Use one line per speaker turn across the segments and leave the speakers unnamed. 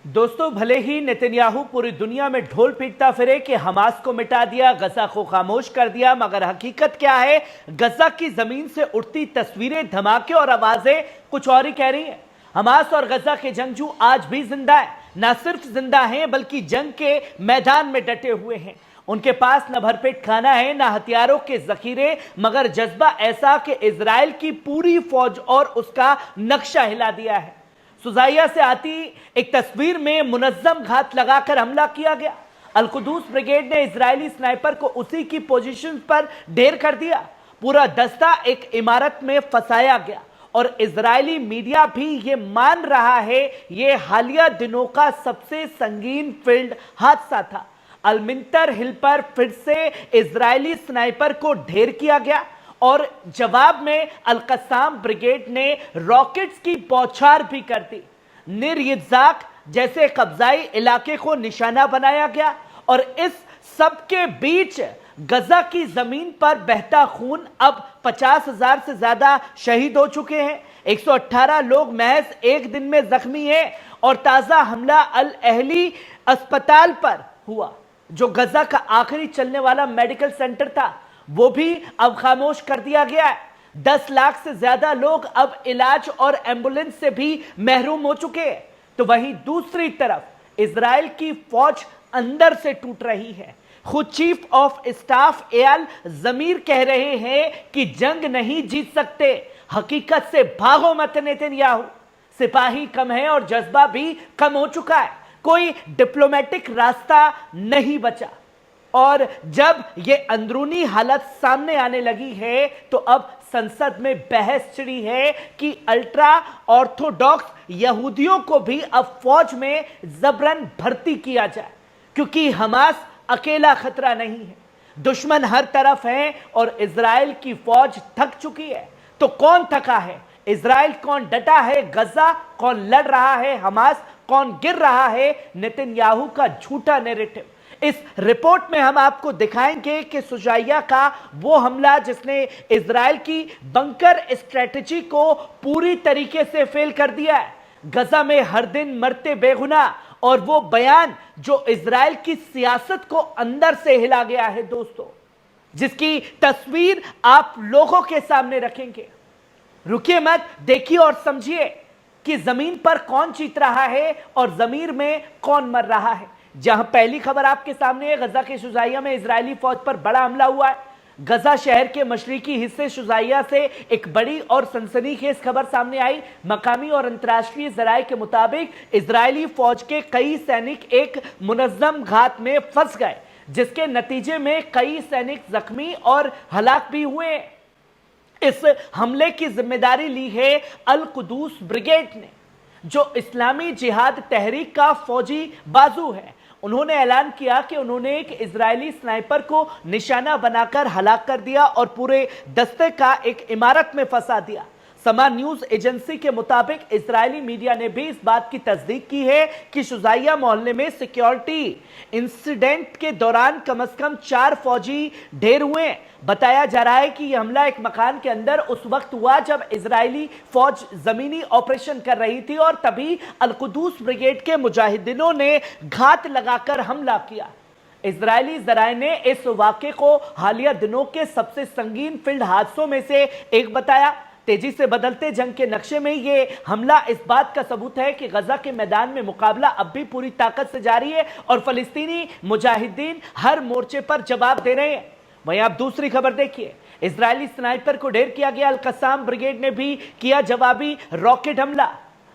दोस्तों, भले ही नेतन्याहू पूरी दुनिया में ढोल पीटता फिरे कि हमास को मिटा दिया, गजा को खामोश कर दिया, मगर हकीकत क्या है? गजा की जमीन से उठती तस्वीरें, धमाके और आवाजें कुछ और ही कह रही हैं। हमास और गजा के जंगजू आज भी जिंदा है, ना सिर्फ जिंदा हैं बल्कि जंग के मैदान में डटे हुए हैं। उनके पास न भरपेट खाना है, ना हथियारों के जखीरे, मगर जज्बा ऐसा कि इजराइल की पूरी फौज और उसका नक्शा हिला दिया है। सुजाइया से आती एक तस्वीर में मुनज्जम घात लगाकर हमला किया गया। अल-कुदूस ब्रिगेड ने इजरायली स्नाइपर को उसी की पोजीशन पर ढेर कर दिया। पूरा दस्ता एक इमारत में फंसाया गया और इजरायली मीडिया भी ये मान रहा है ये हालिया दिनों का सबसे संगीन फील्ड हादसा था। अलमिंतर हिल पर फिर से इजरायली स्नाइपर को ढेर किया गया और जवाब में अल-कस्साम ब्रिगेड ने रॉकेट्स की बौछार भी कर दी। निर यित्जाक जैसे कब्जाई इलाके को निशाना बनाया गया और इस सब के बीच गजा की जमीन पर बहता खून। अब 50,000 से ज्यादा शहीद हो चुके हैं, 118 लोग महज एक दिन में जख्मी हैं और ताजा हमला अल अहली अस्पताल पर हुआ, जो गजा का आखिरी चलने वाला मेडिकल सेंटर था, वो भी अब खामोश कर दिया गया है। 10 लाख से ज्यादा लोग अब इलाज और एम्बुलेंस से भी महरूम हो चुके हैं। तो वहीं दूसरी तरफ इजराइल की फौज अंदर से टूट रही है। खुद चीफ ऑफ स्टाफ एयाल जमीर कह रहे हैं कि जंग नहीं जीत सकते, हकीकत से भागो मत नेतन्याहू। सिपाही कम है और जज्बा भी कम हो चुका है, कोई डिप्लोमेटिक रास्ता नहीं बचा। और जब ये अंदरूनी हालत सामने आने लगी है तो अब संसद में बहस छिड़ी है कि अल्ट्रा ऑर्थोडॉक्स यहूदियों को भी अब फौज में जबरन भर्ती किया जाए, क्योंकि हमास अकेला खतरा नहीं है, दुश्मन हर तरफ है और इजराइल की फौज थक चुकी है। तो कौन थका है? इजराइल कौन डटा है? गजा कौन लड़ रहा है? हमास कौन गिर रहा है? नेतन्याहू का झूठा नैरेटिव। इस रिपोर्ट में हम आपको दिखाएंगे कि सुजाइया का वो हमला जिसने इजराइल की बंकर स्ट्रेटजी को पूरी तरीके से फेल कर दिया है, गजा में हर दिन मरते बेगुनाह, और वो बयान जो इजराइल की सियासत को अंदर से हिला गया है दोस्तों, जिसकी तस्वीर आप लोगों के सामने रखेंगे। रुकिए मत, देखिए और समझिए कि जमीन पर कौन जीत रहा है और जमीर में कौन मर रहा है। जहां पहली खबर आपके सामने है, गजा के शुजाइया में इजरायली फौज पर बड़ा हमला हुआ है। गजा शहर के मशरिकी हिस्से शुजाइया से एक बड़ी और सनसनीखेज खबर सामने आई। मकामी और अंतर्राष्ट्रीय जराये के मुताबिक इजरायली फौज के कई सैनिक एक मुनज्जम घात में फंस गए, जिसके नतीजे में कई सैनिक जख्मी और हलाक भी हुए। इस हमले की जिम्मेदारी ली है अल-कुदूस ब्रिगेड ने, जो इस्लामी जिहाद तहरीक का फौजी बाजू है। उन्होंने ऐलान किया कि उन्होंने एक इजरायली स्नाइपर को निशाना बनाकर हलाक कर दिया और पूरे दस्ते का एक इमारत में फंसा दिया। समा न्यूज एजेंसी के मुताबिक इजरायली मीडिया ने भी इस बात की तस्दीक की है कि शुजाइया मोहल्ले में सिक्योरिटी इंसिडेंट के दौरान कम से कम 4 फौजी ढेर हुए हैं। बताया जा रहा है कि यह हमला एक मकान के अंदर उस वक्त हुआ जब इजरायली फौज जमीनी ऑपरेशन कर रही थी और तभी अल-कुदूस ब्रिगेड के मुजाहिदीनों ने घात लगाकर हमला किया। इजरायली जराये ने इस वाक़े को हालिया दिनों के सबसे संगीन फील्ड हादसों में से एक बताया। तेजी से बदलते जंग के नक्शे में यह हमला इस बात का सबूत है कि गजा के मैदान में मुकाबला अब भी पूरी ताकत से जारी है और फलस्तीनी मुजाहिदीन हर मोर्चे पर जवाब दे रहे हैं। वहीं आप दूसरी खबर देखिए, इजरायली स्नाइपर को ढेर किया गया। अल-कस्साम ब्रिगेड ने भी किया जवाबी रॉकेट हमला।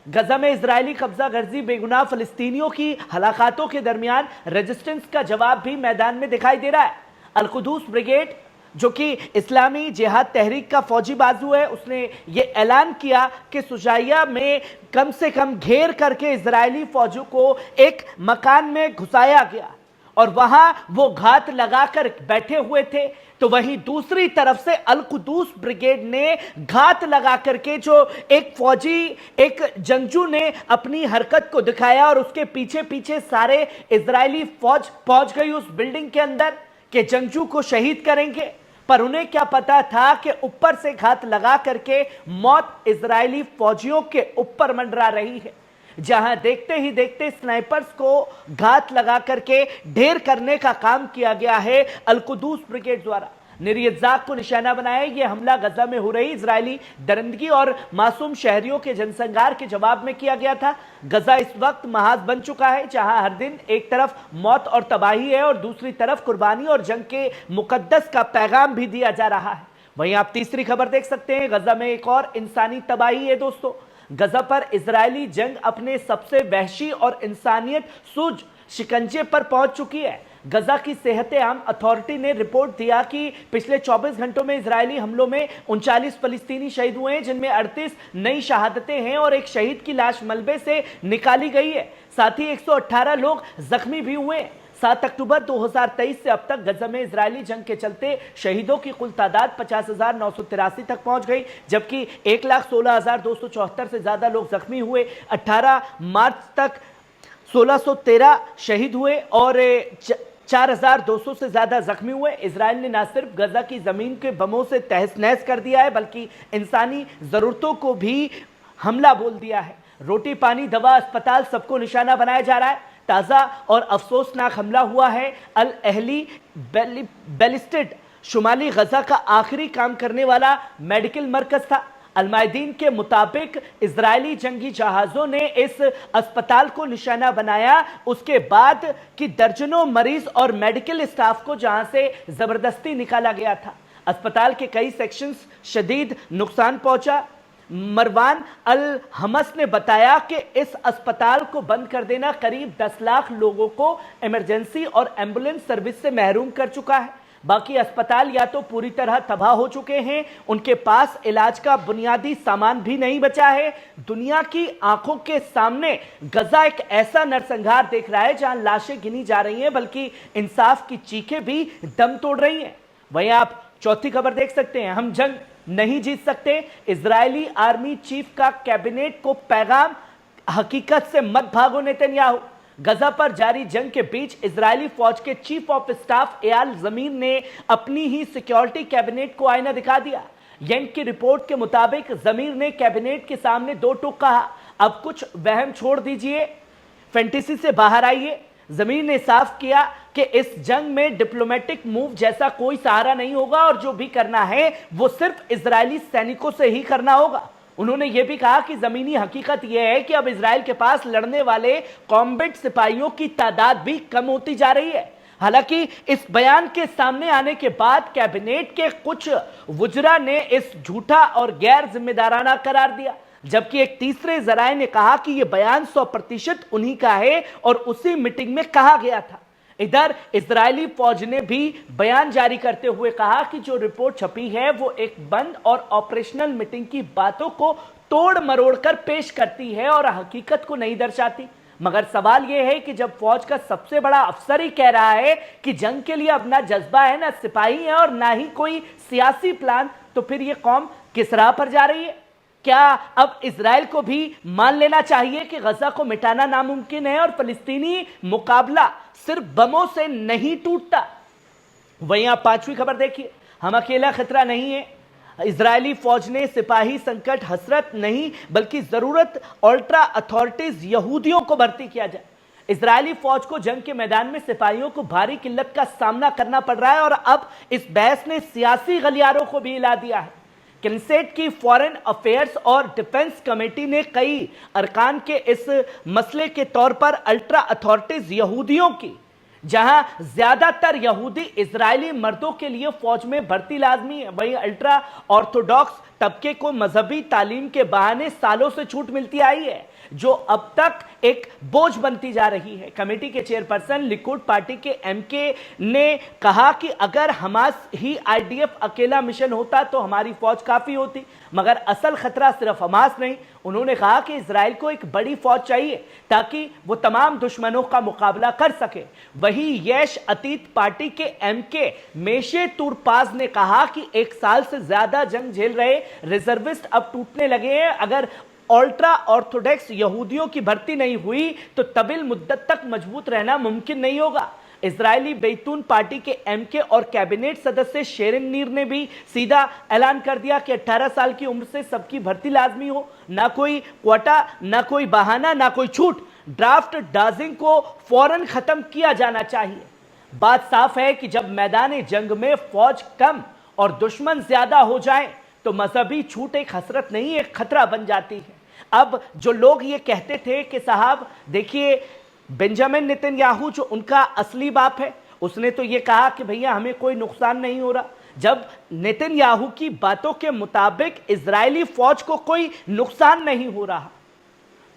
गजा में इजरायली कब्जा गर्जी बेगुनाह फलस्तीनियों की हलाकातों के दरमियान रेजिस्टेंस का जवाब भी मैदान में दिखाई दे रहा है। अल-कुदूस ब्रिगेड, जो कि इस्लामी जिहाद तहरीक का फौजी बाजू है, उसने ये ऐलान किया कि सुजाइया में कम से कम घेर करके इजरायली फौजों को एक मकान में घुसाया गया और वहां वो घात लगाकर बैठे हुए थे। तो वहीं दूसरी तरफ से अल-कुदूस ब्रिगेड ने घात लगा करके जो एक फौजी, एक जंगजू ने अपनी हरकत को दिखाया और उसके पीछे पीछे सारे इजरायली फौज पहुंच गई उस बिल्डिंग के अंदर कि जंगजू को शहीद करेंगे। पर उन्हें क्या पता था कि ऊपर से घात लगा करके मौत इजरायली फौजियों के ऊपर मंडरा रही है। जहां देखते ही देखते स्नाइपर्स को घात लगा करके ढेर करने का काम किया गया है अल-कुद्दूस ब्रिगेड द्वारा। निरीज़ाक को निशाना बनाया। यह हमला गजा में हो रही इजरायली दरिंदगी और मासूम शहरियों के जनसंहार के जवाब में किया गया था। गजा इस वक्त महाज बन चुका है, जहां हर दिन एक तरफ मौत और तबाही है और दूसरी तरफ कुर्बानी और जंग के मुकद्दस का पैगाम भी दिया जा रहा है। वहीं आप तीसरी खबर देख सकते हैं, गजा में एक और इंसानी तबाही है दोस्तों। गजा पर इजरायली जंग अपने सबसे वहशी और इंसानियत सूझ शिकंजे पर पहुंच चुकी है। गजा की सेहत आम अथॉरिटी ने रिपोर्ट दिया कि पिछले 24 घंटों में इजरायली हमलों में 39 फलस्तीनी शहीद हुए हैं, जिनमें 38 नई शहादतें हैं और एक शहीद की लाश मलबे से निकाली गई है। साथ ही 118 लोग जख्मी भी हुए हैं। 7 अक्टूबर 2023 से अब तक गजा में इजरायली जंग के चलते शहीदों की कुल तादाद 50,983 तक पहुंच गई, जबकि 1,16,274 से ज्यादा लोग जख्मी हुए। 18 मार्च तक 1,613 शहीद हुए और 4,200 से ज्यादा जख्मी हुए। इजराइल ने न सिर्फ गजा की जमीन के बमों से तहस नहस कर दिया है, बल्कि इंसानी जरूरतों को भी हमला बोल दिया है। रोटी, पानी, दवा, अस्पताल सबको निशाना बनाया जा रहा है। ताजा और अफसोसनाक हमला हुआ है अल अहली बैलिस्टेड, शुमाली गजा का आखिरी काम करने वाला मेडिकल मरकज था। अलमायदीन के मुताबिक इजरायली जंगी जहाजों ने इस अस्पताल को निशाना बनाया उसके बाद कि दर्जनों मरीज और मेडिकल स्टाफ को जहां से जबरदस्ती निकाला गया था। अस्पताल के कई सेक्शंस शदीद नुकसान पहुंचा। मरवान अल हमस ने बताया कि इस अस्पताल को बंद कर देना करीब 10 लाख लोगों को इमरजेंसी और एम्बुलेंस सर्विस से महरूम कर चुका है। बाकी अस्पताल या तो पूरी तरह तबाह हो चुके हैं, उनके पास इलाज का बुनियादी सामान भी नहीं बचा है। दुनिया की आंखों के सामने गजा एक ऐसा नरसंहार देख रहा है जहां लाशें गिनी जा रही हैं, बल्कि इंसाफ की चीखें भी दम तोड़ रही हैं। वहीं आप चौथी खबर देख सकते हैं, हम जंग नहीं जीत सकते, इजरायली आर्मी चीफ का कैबिनेट को पैगाम, हकीकत से मत भागो नेतन्याहू। गजा पर जारी जंग के बीच इजरायली फौज के चीफ ऑफ स्टाफ एयाल ज़मीर ने अपनी ही सिक्योरिटी कैबिनेट को आईना दिखा दिया। यंग की रिपोर्ट के मुताबिक ज़मीर ने कैबिनेट के सामने 2 टूक कहा, अब कुछ वहम छोड़ दीजिए, फैंटेसी से बाहर आइए। ज़मीर ने साफ किया कि इस जंग में डिप्लोमेटिक मूव जैसा कोई सहारा नहीं होगा और जो भी करना है वो सिर्फ इजरायली सैनिकों से ही करना होगा। उन्होंने यह भी कहा कि जमीनी हकीकत यह है कि अब इजराइल के पास लड़ने वाले कॉम्बैट सिपाहियों की तादाद भी कम होती जा रही है। हालांकि इस बयान के सामने आने के बाद कैबिनेट के कुछ वुजरा ने इस झूठा और गैर जिम्मेदाराना करार दिया, जबकि एक तीसरे जराये ने कहा कि यह बयान 100% उन्हीं का है और उसी मीटिंग में कहा गया था। इधर इजरायली फौज ने भी बयान जारी करते हुए कहा कि जो रिपोर्ट छपी है वो एक बंद और ऑपरेशनल मीटिंग की बातों को तोड़ मरोड़ कर पेश करती है और हकीकत को नहीं दर्शाती। मगर सवाल यह है कि जब फौज का सबसे बड़ा अफसर ही कह रहा है कि जंग के लिए अब ना जज्बा है, ना सिपाही है और ना ही कोई सियासी प्लान, तो फिर यह कौम किस राह पर जा रही है? क्या अब इजराइल को भी मान लेना चाहिए कि गजा को मिटाना नामुमकिन है और फलस्तीनी मुकाबला सिर्फ बमों से नहीं टूटता? वहीं आप पांचवी खबर देखिए, हम अकेला खतरा नहीं है। इजरायली फौज ने सिपाही संकट हसरत नहीं बल्कि जरूरत अल्ट्रा अथॉरिटीज यहूदियों को भर्ती किया जाए। इजरायली फौज को जंग के मैदान में सिपाहियों को भारी किल्लत का सामना करना पड़ रहा है और अब इस बहस ने सियासी गलियारों को भी हिला दिया है। किनेसेट की फॉरेन अफेयर्स और डिफेंस कमेटी ने कई अरकान के इस मसले के तौर पर अल्ट्रा अथॉरिटीज यहूदियों की, जहां ज्यादातर यहूदी इजरायली मर्दों के लिए फौज में भर्ती लाजमी है, वहीं अल्ट्रा ऑर्थोडॉक्स तबके को मजहबी तालीम के बहाने सालों से छूट मिलती आई है, जो अब तक एक बोझ बनती जा रही है। कमेटी के चेयरपर्सन लिकुड पार्टी के एमके ने कहा कि अगर हमास ही आईडीएफ अकेला मिशन होता तो हमारी फौज काफी होती, मगर असल खतरा सिर्फ हमास नहीं। उन्होंने कहा कि इजराइल को एक बड़ी फौज चाहिए ताकि वो तमाम दुश्मनों का मुकाबला कर सके। वही यश अतीत पार्टी के एमके मेशे तुरपाज ने कहा कि 1 साल से ज्यादा जंग झेल रहे रिजर्विस्ट अब टूटने लगे हैं। अगर अल्ट्रा ऑर्थोडॉक्स यहूदियों की भर्ती नहीं हुई तो तविल मुद्दत तक मजबूत रहना मुमकिन नहीं होगा। इजरायली बैतून पार्टी के एमके और कैबिनेट सदस्य शेरिन नीर ने भी सीधा ऐलान कर दिया कि 18 साल की उम्र से सबकी भर्ती लाजमी हो, ना कोई क्वाटा, ना कोई बहाना, ना कोई छूट। ड्राफ्ट डाजिंग को फौरन खत्म किया जाना चाहिए। बात साफ है कि जब मैदान जंग में फौज कम और दुश्मन ज्यादा हो जाए तो मजहबी छूट एक हसरत नहीं, एक खतरा बन जाती है। अब जो लोग ये कहते थे कि साहब देखिए बेंजामिन नेतन्याहू जो उनका असली बाप है, उसने तो ये कहा कि भैया हमें कोई नुकसान नहीं हो रहा। जब नेतन्याहू की बातों के मुताबिक इजरायली फौज को कोई नुकसान नहीं हो रहा,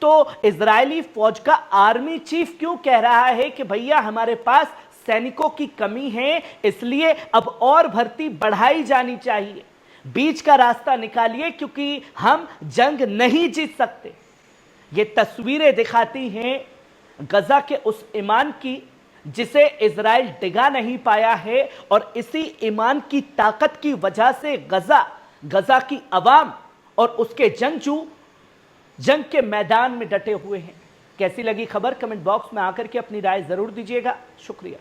तो इजरायली फौज का आर्मी चीफ क्यों कह रहा है कि भैया हमारे पास सैनिकों की कमी है, इसलिए अब और भर्ती बढ़ाई जानी चाहिए। बीच का रास्ता निकालिए क्योंकि हम जंग नहीं जीत सकते। ये तस्वीरें दिखाती हैं गजा के उस ईमान की जिसे इजराइल डिगा नहीं पाया है, और इसी ईमान की ताकत की वजह से गजा की अवाम और उसके जंगजू जंग के मैदान में डटे हुए हैं। कैसी लगी खबर? कमेंट बॉक्स में आकर के अपनी राय जरूर दीजिएगा। शुक्रिया।